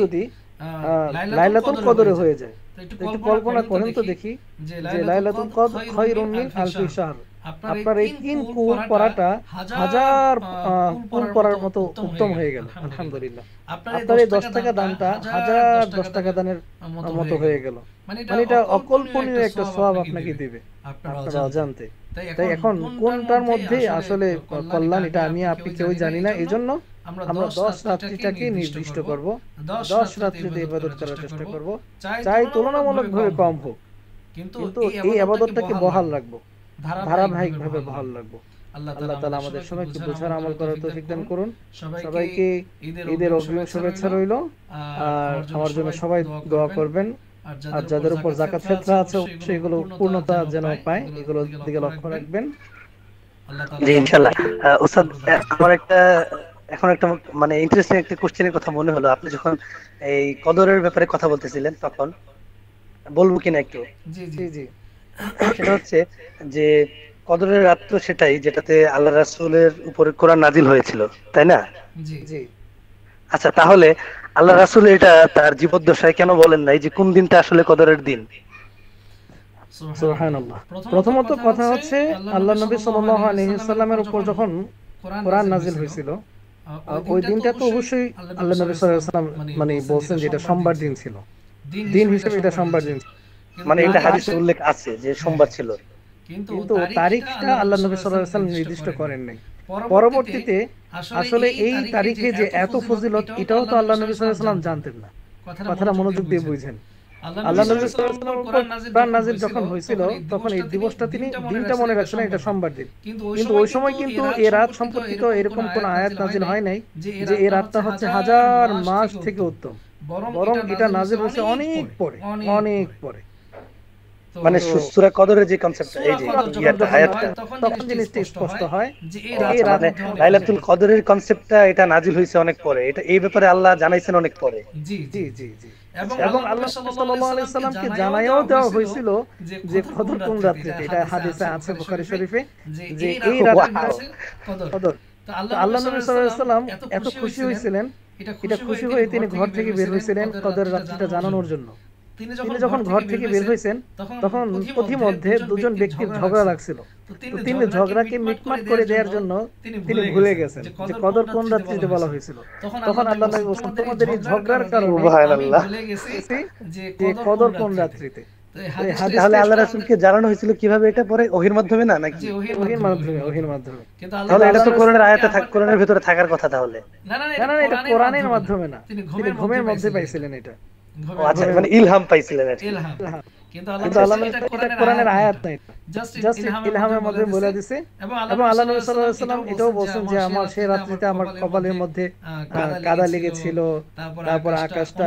যদি লাইলাতুল কদরে হয়ে যায়, একটু কল্পনা করেন তো দেখি যে লাইলাতুল কদর খায়রুম মিন আলফি শাহর। আপনার এই 3 কুল পড়াটা 1000 কুল পড়ার মতো উত্তম হয়ে গেল। আলহামদুলিল্লাহ, আপনার এই 10 টাকা দানটা 1010 টাকা দানের মতো হয়ে গেল। মানে এটা অকল্পনীয় একটা সওয়াব আপনাকে দিবে আপনার অজান্তে। তাই এখন কোনটার মধ্যে আসলে কল্যাণ এটা আমি আপনি কেউ জানি না। এইজন্য আমরা 10 রাত্রিটাকে নির্দিষ্ট করব, 10 রাত্রিতে ইবাদত করার চেষ্টা করব, চাই তুলনামূলকভাবে কম হোক, কিন্তু এই ইবাদতটাকে বহাল রাখবো, ধারাবাহিকভাবে বহাল রাখবো। আল্লাহ তাআলা আমাদের সবাইকে বোঝার আমল করার তৌফিক দান করুন। সবাইকে ঈদের অগ্রিম শুভেচ্ছা রইল। আর আমার জন্য সবাই দোয়া করবেন। আর যাদের উপর যাকাত ফিতরা আছে সেগুলো পূর্ণতা যেন পায়, এগুলো দিকে লক্ষ্য রাখবেন। জি ইনশাআল্লাহ। উস্তাদ, আমার এখন একটা মানে ইন্টারেস্টিং একটা কোশ্চেনের কথা মনে হলো। আপনি যখন এই কদরের ব্যাপারে কথা বলতেছিলেন তখন বলবো কিনা একটু? জি জি জি। সেটা হচ্ছে যে কদরের রাত তো সেটাই যেটাতে আল্লাহ রাসূলের উপরে কোরআন নাজিল হয়েছিল, তাই না? জি জি। আচ্ছা, তাহলে আল্লাহ রাসূল এটা তার জীবদ্দশায় কেন বলেন নাই যে কোন দিনটা আসলে কদরের দিন? সুবহানাল্লাহ। প্রথমত কথা হচ্ছে আল্লাহ নবী সাল্লাল্লাহু আলাইহি ওয়াসাল্লামের উপর যখন কোরআন নাযিল হয়েছিল ওই দিনটা তো অবশ্যই আল্লাহ নবী সাল্লাল্লাহু আলাইহি ওয়াসাল্লাম মানে বলছেন যে এটা সোমবার দিন ছিল, দিন হিসেবে এটা সোমবার দিন ছিল। মানে এটা হাদিসে উল্লেখ আছে যে সোমবার ছিল, কিন্তু তারিখটা আল্লাহ নবী সাল্লাল্লাহু আলাইহি ওয়াসাল্লাম নির্দিষ্ট করেন নাই। পরবর্তীতে আসলে এই তারিখে যে এত ফজিলত এটাও তো আল্লাহ নবী সাল্লাল্লাহু আলাইহি ওয়াসাল্লাম জানতেন না। কথাটা মনোযোগ দিয়ে বুঝেন। আল্লাহ নবী সাল্লাল্লাহু আলাইহি ওয়াসাল্লামের উপর কোরআন নাযিল যখন হয়েছিল তখন এই দিবসটা তিনি দিনটা মনে রাখছিলেন এটা সোমবার দিন, কিন্তু ওই সময় কিন্তু এই রাত সম্পর্কিত এরকম কোন আয়াত নাযিল হয় নাই যে এই রাতটা হচ্ছে হাজার মাস থেকে উত্তম, বরং এটা নাযিল হয়েছে অনেক পরে, অনেক পরে। মানে সূরা কদরের যে কনসেপ্ট, এই যে আয়াতটা, তখন জিনিসটা স্পষ্ট হয় যে এই রাত লাইলাতুল কদরের কনসেপ্টটা এটা নাযিল হয়েছে অনেক পরে, এটা এই ব্যাপারে আল্লাহ জানাইছেন অনেক পরে। জি জি জি জি। এবং আল্লাহ সাল্লাল্লাহু আলাইহি ওয়াসাল্লামকে জানাইও দেওয়া হয়েছিল যে কদর কোন রাত্রিতে, এটা হাদিসে আছে বুখারী শরীফে যে এই রাতটা কদর। তো আল্লাহ নবী সাল্লাল্লাহু আলাইহি ওয়াসাল্লাম এত খুশি হয়েছিলেন, এটা খুশি হয়ে তিনি ঘর থেকে বের হয়েছিলেন কদর রাত্রিটা জানানোর জন্য। তিনি যখন ঘর থেকে বের হয়েছেন তখন পথিমধ্যে দুজন ব্যক্তির ঝগড়া লাগছিল, তো তিনি ঝগড়াকে মিটমাট করে দেওয়ার জন্য তিনি ভুলে গেছেন যে কদর কোন রাত্রিতে বলা হয়েছিল। তখন আল্লাহ নবী বলেন তোমাদের এই ঝগড়ার কারণে আমি ভুলে গেছি যে কদর কোন রাত্রিতে। তাহলে আল্লাহ রাসূলকে জানানো হয়েছিল কিভাবে? এটা পরে ওহীর মাধ্যমে না নাকি? ওহীর মাধ্যমে। তাহলে এটা তো কোরআনের আয়াতে কোরআনের ভিতরে থাকার কথা। তাহলে না এটা কোরআনের মাধ্যমে না, তিনি ঘুমের মধ্যে পাইছিলেন এটা। আচ্ছা, মানে ইলহাম পাইছিলেন আর কি। কিন্তু আল্লাহ এটা কোরআনের আয়াত নাই, জাস্ট ইলহামের মধ্যে বলে দিয়েছে। এবং আল্লাহ নবী সাল্লাল্লাহু আলাইহি ওয়াসাল্লাম এটাও বলেন যে আমার সেই রাত্রিতে আমার কপালের মধ্যে কাদা লেগেছিল, তারপর আকাশটা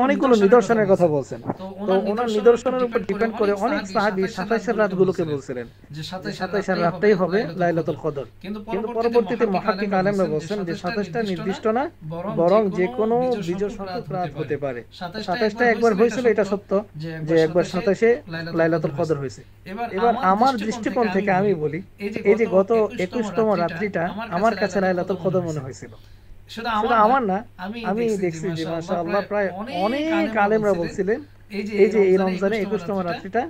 অনেকগুলো নিদর্শনের কথা বলছেন। তো ওনার নিদর্শনের উপর ডিপেন্ড করে অনেক সাহাবী 27 রাতগুলোকে বলছিলেন যে 27 রাতটাই হবে লাইলাতুল কদর। কিন্তু পরবর্তীতে মুহাক্কিক আলেমরা বলেন যে 27টা নির্দিষ্ট না, বরং যে কোনো বিজোড় সংখ্যক রাত হতে পারে। 27টা একবার হয়েছিল এটা সত্য যে একবার 27-এ লাইলাতুল কদর হয়েছে। এবার আমার দৃষ্টিকোণ থেকে আমি বলি এই যে গত 21তম রাত্রিটা আমার কাছে লাইলাতুল কদর মনে হয়েছিল। শুধু আমার না, আমি দেখছি যে মাশাআল্লাহ প্রায় অনেক আলেমরা বলছিলেন এই যে এই রমজানে 21তম রাত্রিটা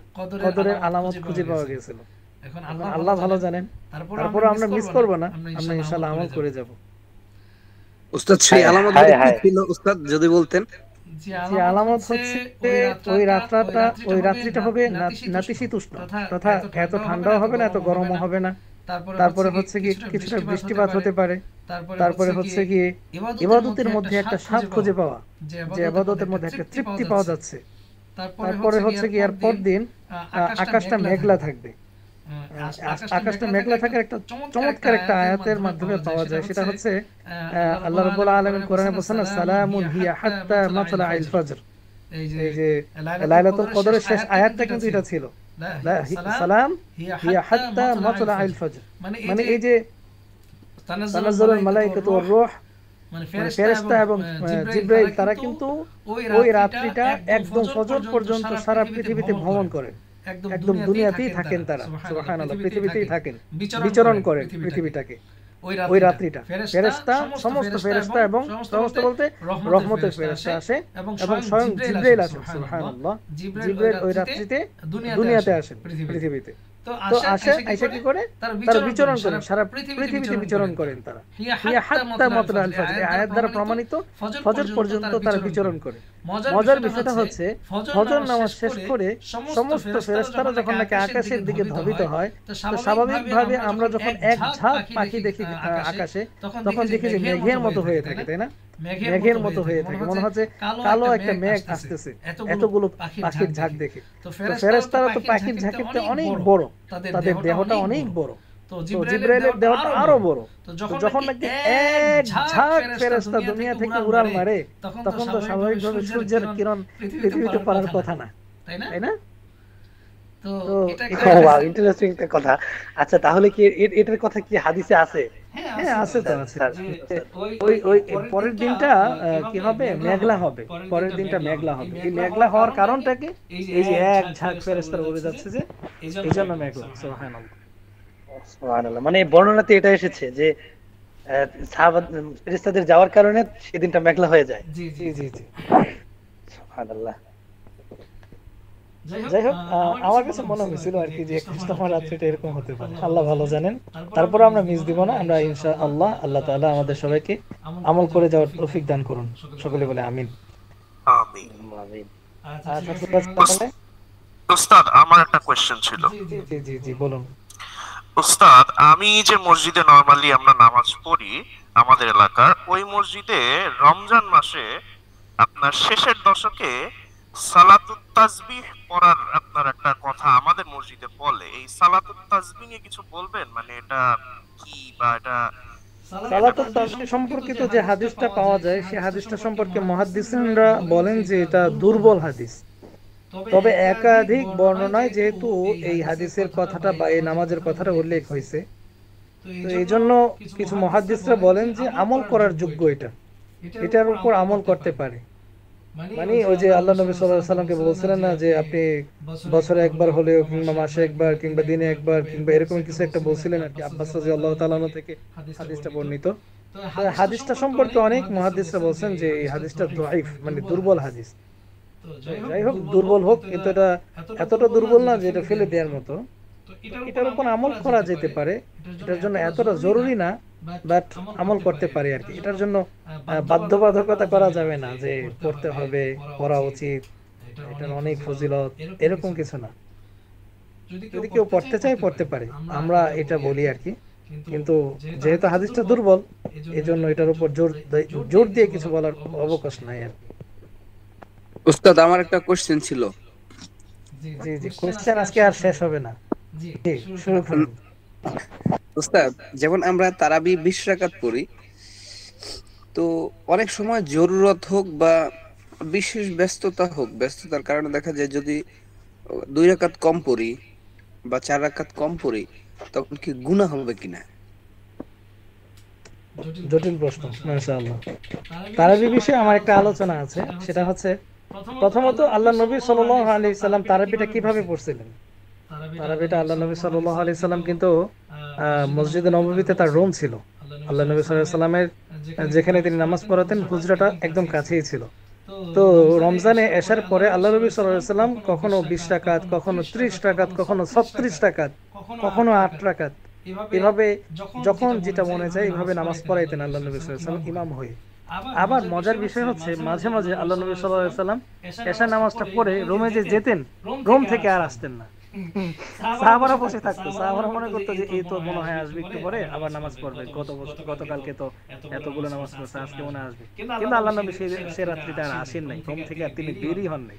কদরের আলামত খুঁজে পাওয়া গিয়েছিল। এখন আল্লাহ ভালো জানেন, তারপর আমরা মিস করব না, আমরা ইনশাআল্লাহ আমল করে যাব। উস্তাদ সেই আলামতগুলো কি ছিল উস্তাদ যদি বলতেন? যে আলামত হচ্ছে ওই রাত্রিটা হবে নাতিশীতোষ্ণ, তথা এত ঠান্ডাও হবে না এত গরমও হবে না। তারপরে হচ্ছে কি কিছুটা বৃষ্টিপাত হতে পারে। তারপরে হচ্ছে কি ইবাদতের মধ্যে একটা স্বাদ খুঁজে পাওয়া, যে ইবাদতের মধ্যে একটা তৃপ্তি পাওয়া যাচ্ছে। তারপরে হচ্ছে কি এর পর দিন আকাশটা মেঘলা থাকবে। আকাশটা মেঘলা থাকার একটা চমৎকার একটা আয়াতের মাধ্যমে পাওয়া যায়, সেটা হচ্ছে আল্লাহ রাব্বুল আলামিন কোরআনে বলেছেন সালামুন হিয়া হাত্তা মাতলাইল ফজর। এই যে লাইলাতুল কদরের শেষ আয়াতটা কিন্তু এটা ছিল, সালাম হিয়া হাত্তা মাতলাইল ফজর। মানে এই যে তানাজ্জালুল মালায়েকাতু ওয়ার রূহ, মানে ফেরেশতা এবং জিবরাইল তারা কিন্তু ওই রাত্রিটা একদম ফজর পর্যন্ত সারা পৃথিবীতে ভ্রমণ করেন, একদম দুনিয়াতেই থাকেন তারা, সুবহানাল্লাহ, পৃথিবীতেই থাকেন, বিচরণ করেন পৃথিবীটাকে ওই রাত্রিটা। ফেরেশতা, সমস্ত ফেরেশতা এবং সমস্ত বলতে রহমতের ফেরেশতা আসে এবং স্বয়ং জিবরাইল আসেন, সুবহানাল্লাহ, জিবরাইল ওই রাত্রিতে দুনিয়াতে আসেন পৃথিবীতে। তো আসে আয়েশা কি করে তারা বিচরণ করেন, সারা পৃথিবীতে বিচরণ করেন তারা। হিয়া হাত্তা মাতলাল ফজর, এই আয়াত দ্বারা প্রমাণিত ফজর পর্যন্ত তারা বিচরণ করে। মজার বিষয়টা হচ্ছে ফজর নামাজ শেষ করে সমস্ত ফেরেশতারা যখন নাকি আকাশের দিকে ধাবিত হয়, তো স্বাভাবিকভাবে আমরা যখন এক ঝাঁক পাখি দেখি আকাশে তখন দেখি যে মেঘের মতো হয়ে থাকে, তাই না? মেঘের মতো হয়ে থাকে, মনে হচ্ছে কালো একটা মেঘ আসতেছে এতগুলো পাখির ঝাঁক দেখে। তো ফেরেশতারা তো পাখির ঝাঁকের চেয়ে অনেক বড়, তাদের দেহটা অনেক বড়, তো জিবরাইলের দেহটা আরো বড়। তো যখন নাকি এক ঝাঁক ফেরেশতা দুনিয়া থেকে উড়াল মারে তখন তো স্বাভাবিকভাবে সূর্যের কিরণ পৃথিবীতে পড়ার কথা না, তাই না? তো এটা ইন্টারেস্টিং একটা কথা। আচ্ছা, তাহলে কি এটার কথা কি হাদিসে আছে? হ্যাঁ আছে তো, আছে। ওই পরের দিনটা কি হবে? মেঘলা হবে, পরের দিনটা মেঘলা হবে। এই মেঘলা হওয়ার কারণটা কি? এই যে এক ঝাঁক ফেরেশতা উড়ে যাচ্ছে, যে এইজন্য মেঘলা। সুবহানাল্লাহ, সুবহানাল্লাহ। মানে বর্ণনাতে এটা এসেছে যে সাহাবা ফেরেশতাদের যাওয়ার কারণে সেদিনটা মেঘলা হয়ে যায়। জি জি জি জি জি। সুবহানাল্লাহ। যাই হোক, আমার কাছে মনে হয়েছিল আর কি যে 21তম রাত্রিটা এরকম হতে পারে, আল্লাহ ভালো জানেন। তারপরে আমরা মিস দিব না, আমরা ইনশাআল্লাহ আল্লাহ তাআলা আমাদের সবাইকে আমল করে যাওয়ার তৌফিক দান করুন, সকলে বলে আমিন। আমিন। আমিন। আচ্ছা ঠিক আছে, তাহলে উস্তাদ আমার একটা কোশ্চেন ছিল। জি জি জি জি বলুন। উস্তাদ আমি যে মসজিদে নরমালি আমরা নামাজ পড়ি আমাদের এলাকার, ওই মসজিদে রমজান মাসে আপনার শেষের দশকে সালাতুত তাসবিহ পড়ার আপনার একটা কথা আমাদের মসজিদে বলে। এই সালাতুত তাসবিহ নিয়ে কিছু বলবেন, মানে এটা কি বা এটা সালাতুত তাসবিহ সম্পর্কিত যে হাদিসটা পাওয়া যায়, সেই হাদিসটা সম্পর্কে মুহাদ্দিসিনরা বলেন যে এটা দুর্বল হাদিস। তবে একাধিক বর্ণনায় যেহেতু এই হাদিসের কথাটা বা এই নামাজের কথাটা উল্লেখ হয়েছে, তো এই জন্য কিছু মুহাদ্দিসরা বলেন যে আমল করার যোগ্য এটা, এটার উপর আমল করতে পারে। মানে ওই যে আল্লাহ নবী সাল্লাল্লাহু আলাইহি সাল্লামকে বলছিলেন না যে আপনি বছরে একবার হলেও কিংবা মাসে একবার কিংবা দিনে একবার কিংবা এরকম কিছু একটা বলছিলেন আর কি, আব্বাস রাদিয়াল্লাহু তাআলা আনহু থেকে হাদিসটা বর্ণিত। তো হাদিসটা সম্পর্কে অনেক মুহাদ্দিসরা বলছেন যে এই হাদিসটা দাঈফ, মানে দুর্বল হাদিস। যাই হোক, দুর্বল হোক, কিন্তু এটা এতটা দুর্বল না যে এটা ফেলে দেওয়ার মতো। এটার উপর আমল করা যেতে পারে, এটার জন্য এতটা জরুরি না, বাট আমল করতে পারে আর কি। এটার জন্য বাধ্যবাধকতা করা যাবে না যে পড়তে হবে, পড়া উচিত, এটার অনেক ফজিলত, এরকম কিছু না। যদি কেউ পড়তে চায় পড়তে পারে, আমরা এটা বলি আর কি। কিন্তু যেহেতু হাদিসটা দুর্বল, এজন্য এটার উপর জোর দিয়ে কিছু বলার অবকাশ নাই আর কি। উস্তাদ আমার একটা কোশ্চেন ছিল। জি জি, কোশ্চেন আজকে আর শেষ হবে না। জি শুরু করুন। উস্তাদ, যেমন আমরা তারাবি 20 রাকাত পড়ি, তো অনেক সময় জরুরত হোক বা বিশেষ ব্যস্ততা হোক, ব্যস্ততার কারণে দেখা যায় যদি 2 রাকাত কম পড়ি বা 4 রাকাত কম পড়ি, তখন কি গুনাহ হবে কিনা? জটিল প্রশ্ন, মাশাআল্লাহ। তারাবি বিষয়ে আমার একটা আলোচনা আছে, সেটা হচ্ছে প্রথমত আল্লাহ নবী সাল্লাল্লাহু আলাইহি সাল্লাম তারাবিটা কিভাবে পড়ছিলেন। তারাবিটা আল্লাহ নবী সাল্লাল্লাহু আলাইহি সাল্লাম কিন্তু মসজিদে নববীতে তার রুম ছিল। আল্লাহ নবী সাল্লাল্লাহু আলাইহি সাল্লামের যেখানে তিনি নামাজ পড়াতেন হুজরাটা একদম কাছেই ছিল। তো রমজানে এশার পরে আল্লাহ নবী সাল্লাল্লাহু আলাইহি সাল্লাম কখনো 20 রাকাত, কখনো 30 রাকাত, কখনো 36 রাকাত, কখনো 8 রাকাত, এভাবে যখন যেটা মনে চায় এভাবে নামাজ পড়াইতেন আল্লাহ নবী সাল্লাল্লাহু আলাইহি সাল্লাম ইমাম হয়ে। আবার মজার বিষয় হচ্ছে মাঝে মাঝে আল্লাহ নবী সাল্লাল্লাহু আলাইহি সাল্লাম এশার নামাজটা পড়ে রুমে যে যেতেন, রুম থেকে আর আসতেন না। সাহাবারা বসে থাকতো, সাহাবারা মনে করতো যে এই তো মনে হয় আসবে একটু পরে আবার নামাজ পড়বে, গতকালকে তো এতগুলো নামাজ পড়ছে, আজকে মনে আসবে। কিন্তু আল্লাহ নবী সে রাত্রিতে আর আসেন নাই, রুম থেকে আর তিনি বেরই হন নাই।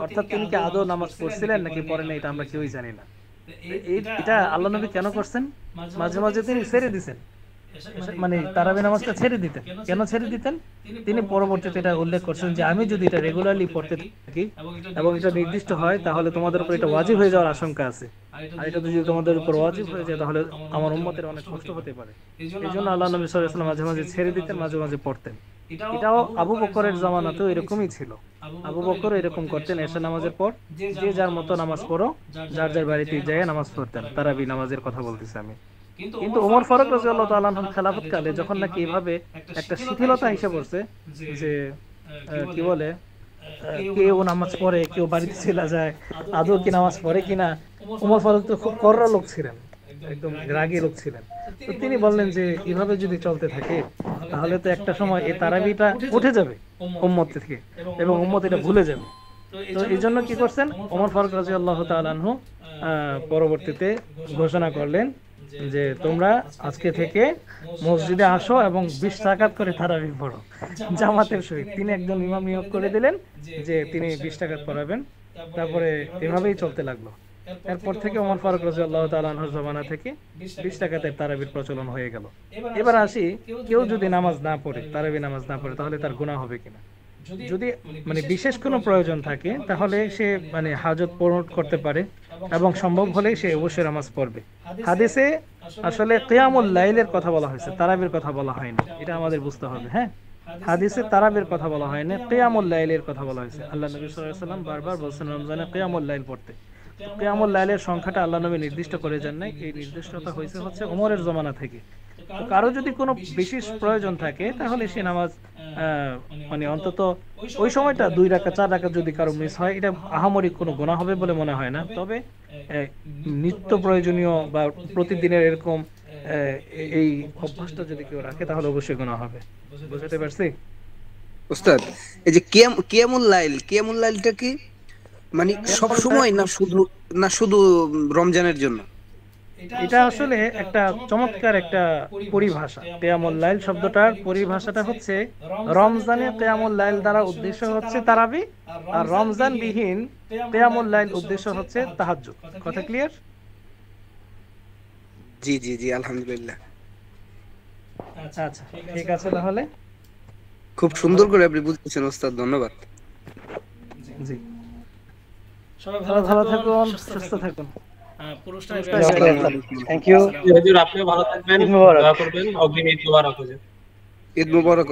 অর্থাৎ তিনি কি আদৌ নামাজ পড়ছিলেন নাকি পড়েন নাই, এটা আমরা কেউই জানি না। এটা আল্লাহ নবী কেন করছেন? মাঝে মাঝে তিনি ছেড়ে দিতেন, মানে তারাবি নামাজটা ছেড়ে দিতেন। কেন ছেড়ে দিতেন? তিনি পরবর্তীতে এটা উল্লেখ করছেন যে আমি যদি এটা রেগুলারলি পড়তে থাকি এবং এটা নির্দিষ্ট হয়, তাহলে তোমাদের উপর এটা ওয়াজিব হয়ে যাওয়ার আশঙ্কা আছে। আর এটা যদি তোমাদের উপর ওয়াজিব হয়ে যায়, তাহলে আমার উম্মতের অনেক কষ্ট হতে পারে। এই জন্য আল্লাহ নবী সাল্লাল্লাহু আলাইহি ওয়াসাল্লাম মাঝে মাঝে ছেড়ে দিতেন, মাঝে মাঝে পড়তেন। এটাও আবু বকরের জামানাতেও এরকমই ছিল। আবু বকর এরকম করতেন, এশা নামাজের পর যে যার মতো নামাজ পড়ো, যার যার বাড়িতে যায় নামাজ পড়তেন। তারাবি নামাজের কথা বলতেছি আমি। কিন্তু ওমর ফারুক রাদিয়াল্লাহু তাআলা আনহুর খেলাফত কালে যখন নাকি এভাবে একটা শিথিলতা এসে পড়ছে যে কি বলে কেউ নামাজ পড়ে, কেউ বাড়িতে চলে যায়, আদৌ কি নামাজ পড়ে কিনা, ওমর ফারুক তো খুব কড়া লোক ছিলেন, একদম রাগী লোক ছিলেন। তো তিনি বললেন যে এভাবে যদি চলতে থাকে তাহলে তো একটা সময় এই তারাবিটা উঠে যাবে উম্মত থেকে এবং উম্মত এটা ভুলে যাবে। তো এই জন্য কি করছেন ওমর ফারুক রাদিয়াল্লাহু তাআলা আনহু পরবর্তীতে ঘোষণা করলেন যে তোমরা আজকে থেকে মসজিদে আসো এবং 20 রাকাত করে তারাবি পড়ো জামাতের সহিত। তিনি একজন ইমাম নিয়োগ করে দিলেন যে তিনি 20 রাকাত পড়াবেন। তারপরে এভাবেই চলতে লাগলো। এরপর থেকে ওমর ফারুক রাদিয়াল্লাহু তাআলা আনহুর জামানা থেকে 20 রাকাতের তারাবির প্রচলন হয়ে গেল। এবার আসি, কেউ যদি নামাজ না পড়ে, তারাবি নামাজ না পড়ে, তাহলে তার গুনাহ হবে কিনা। যদি মানে বিশেষ কোনো প্রয়োজন থাকে তাহলে সে মানে হাজত পূরণ করতে পারে এবং সম্ভব হলে সে অবশ্যই নামাজ পড়বে। হাদিসে আসলে কিয়ামুল লাইলের কথা বলা হয়েছে, তারাবির কথা বলা হয়নি, এটা আমাদের বুঝতে হবে। হ্যাঁ, হাদিসে তারাবির কথা বলা হয়নি, কিয়ামুল লাইলের কথা বলা হয়েছে। আল্লাহ নবী সাল্লাল্লাহু আলাইহি ওয়াসাল্লাম বারবার বলেছেন রমজানে কিয়ামুল লাইল পড়তে। কিয়ামুল লাইলের সংখ্যাটা আল্লাহ নবী নির্দিষ্ট করে যান নাই, এই নির্দিষ্টতা হয়েছে হচ্ছে ওমরের জামানা থেকে। তো কারো যদি কোনো বিশেষ প্রয়োজন থাকে তাহলে সে নামাজ মানে অন্তত ওই সময়টা 2 রাকাত 4 রাকাত যদি কারো মিস হয় এটা আহামরি কোনো গুনাহ হবে বলে মনে হয় না। তবে নিত্য প্রয়োজনীয় বা প্রতিদিনের এরকম এই অভ্যাসটা যদি কেউ রাখে তাহলে অবশ্যই গুনাহ হবে। বুঝতে পারছি উস্তাদ? এই যে কিয়ামুল লাইলটা কি মানে সব সময় না শুধু রমজানের জন্য? এটা আসলে একটা চমৎকার একটা পরিভাষা। কিয়ামুল লাইল শব্দটার পরিভাষাটা হচ্ছে রমজানে কিয়ামুল লাইল দ্বারা উদ্দেশ্য হচ্ছে তারাবি, আর রমজান বিহীন কিয়ামুল লাইল উদ্দেশ্য হচ্ছে তাহাজ্জুদ। কথা ক্লিয়ার? জি জি জি, আলহামদুলিল্লাহ। আচ্ছা ঠিক আছে, তাহলে খুব সুন্দর করে আপনি বুঝতেছেন ওস্তাদ, ধন্যবাদ। জি, সবাই ভালো থাকুন, সুস্থ থাকুন। পুরস্কার থ্যাংক ইউ হুজুর, আপনিও ভালো থাকবেন, দোয়া করবেন, অগ্রিম ঈদ মোবারক। ঈদ মোবারক।